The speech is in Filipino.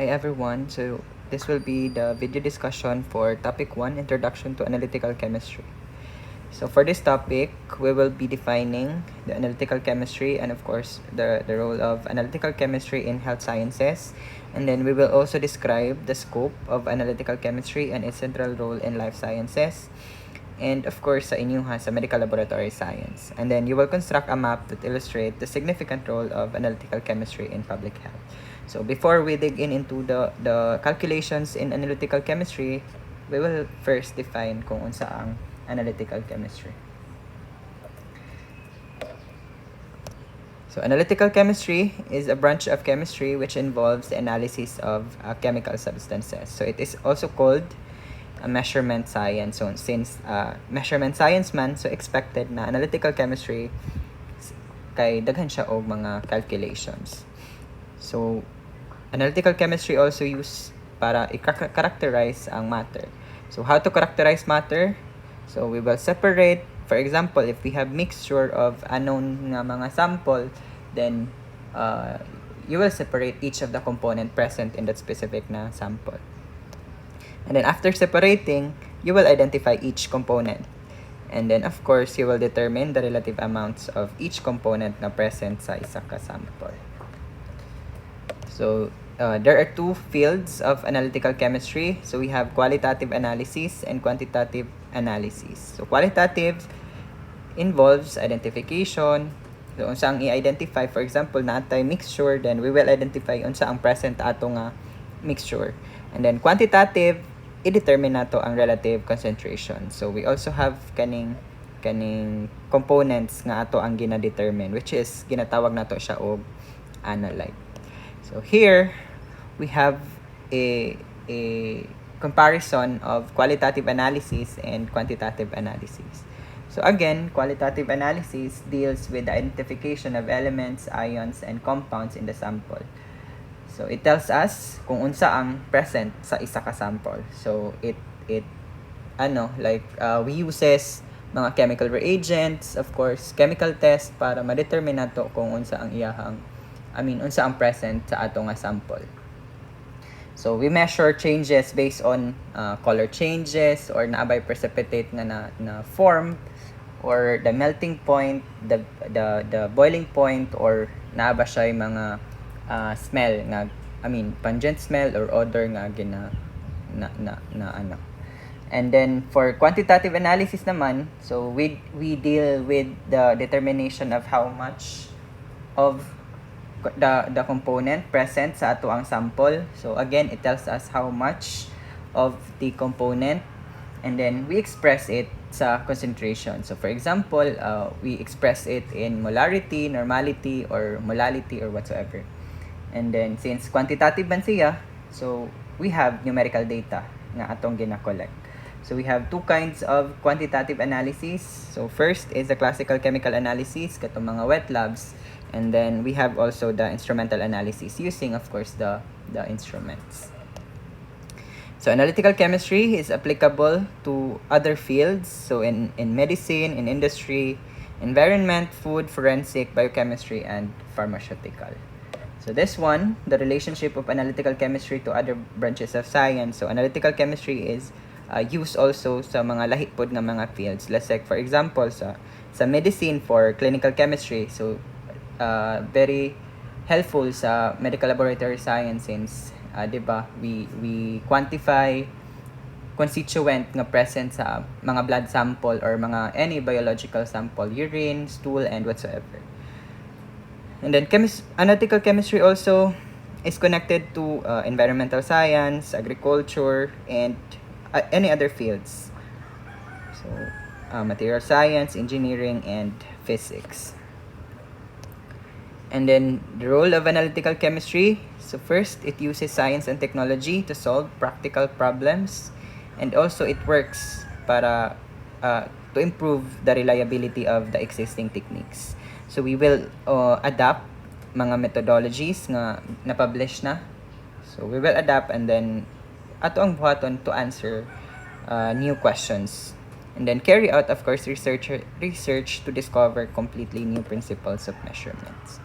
Hi everyone, so this will be the video discussion for topic 1, Introduction to Analytical Chemistry. So for this topic, we will be defining the analytical chemistry and of course the role of analytical chemistry in health sciences. And then we will also describe the scope of analytical chemistry and its central role in life sciences. And of course sa inyo sa medical laboratory science. And then you will construct a map that illustrates the significant role of analytical chemistry in public health. So before we dig into the calculations in analytical chemistry, we will first define kung unsa ang analytical chemistry. So analytical chemistry is a branch of chemistry which involves the analysis of chemical substances. So it is also called a measurement science. So since measurement science man, so expected na analytical chemistry kay daghan siya og mga calculations. So analytical chemistry also used para i-characterize ang matter. So how to characterize matter? So we will separate, for example, if we have mixture of unknown nga mga sample, then you will separate each of the component present in that specific na sample. And then after separating, you will identify each component. And then of course, you will determine the relative amounts of each component na present sa isa ka sample. So there are two fields of analytical chemistry. So we have qualitative analysis and quantitative analysis. So qualitative involves identification. So unsa ang i-identify, for example, natay mixture, then we will identify unsa ang present ato nga mixture. And then quantitative, i-determine nato ang relative concentration. So we also have kaning components nga ato ang gina-determine, which is ginatawag nato siya og analyte. So here we have a comparison of qualitative analysis and quantitative analysis. So again, qualitative analysis deals with the identification of elements, ions, and compounds in the sample. So it tells us kung unsa ang present sa isa ka sample. So it we uses mga chemical reagents, of course, chemical test para ma-determine nato kung unsa ang unsa ang present sa ato nga sample. So we measure changes based on color changes or naabay precipitate nga na form, or the melting point, the boiling point, or naaba siya mga smell nga pungent smell or odor nga And then for quantitative analysis naman, so we deal with the determination of how much of the component present sa ato ang sample. So again, it tells us how much of the component, and then we express it sa concentration. So for example, we express it in molarity, normality, or molality, or whatsoever. And then since quantitative man siya, so we have numerical data nga atong gina-collect. So we have two kinds of quantitative analysis. So first is the classical chemical analysis, katong mga wet labs. And then we have also the instrumental analysis using, of course, the instruments. So analytical chemistry is applicable to other fields. So in medicine, in industry, environment, food, forensic, biochemistry, and pharmaceutical. So this one, the relationship of analytical chemistry to other branches of science. So analytical chemistry is used also sa mga lahipod nga mga fields. Let's say, for example, sa medicine for clinical chemistry. So very helpful sa medical laboratory science since we quantify constituent nga present sa mga blood sample or mga any biological sample, urine, stool, and whatsoever. And then analytical chemistry also is connected to environmental science, agriculture, and any other fields. So material science, engineering, and physics. And then the role of analytical chemistry. So first, it uses science and technology to solve practical problems, and also it works para to improve the reliability of the existing techniques. So we will adapt mga methodologies nga na-publish na. So we will adapt, and then ato ang buhaton to answer new questions. And then carry out, of course, research to discover completely new principles of measurements.